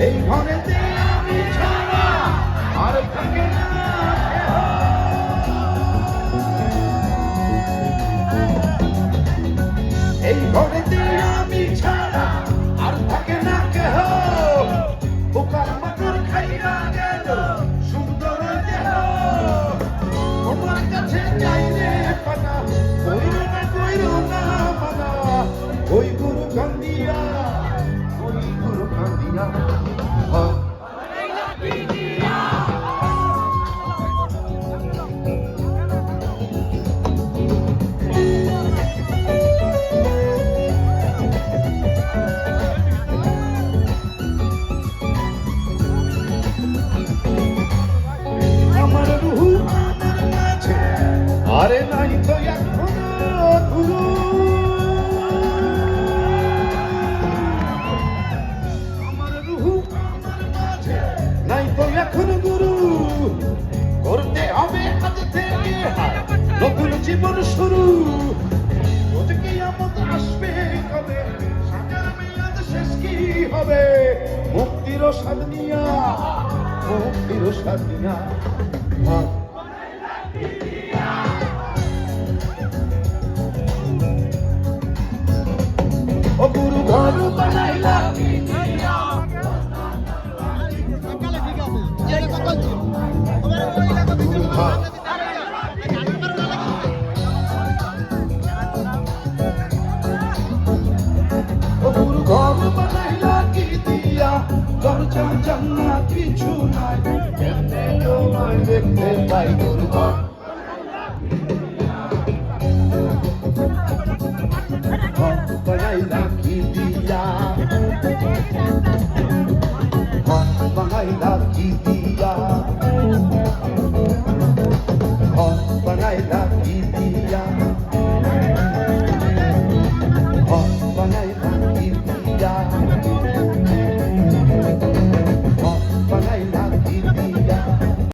এই ঘরেতে আমি ছাড়া আর থাকে না এই ঘরেতে আমি ছাড়া আর থাকে না কেহ পোকার মাকড় খাইয়া গেল সুন্দর দেহ তোমার কাছে চাইলে পানা কইরো না মানা ওই গুরু কান্দিয়া আমার রুহু আমার মাঝে আরে নাই তো এখনো গুরু আমার রুহু আমার মাঝে নাই তো এখনো গুরু করতে হবে আজ থেকে নতুন জীবন শুরু ওদিকে আমত আসবে কবে সাজার মেয়াদ শেষ কি হবে মুক্তির স্বাদ নিয়া ও গুরু ঘর বানাইলা ও গুরু ঘর বানাইলা কি দিয়া দরজা জান্নাত কিছু নাই কেমনে তোমায় দেখতে পাই গুরু ঘর বানাইলা কি দিয়া বানাইলা কি দিয়া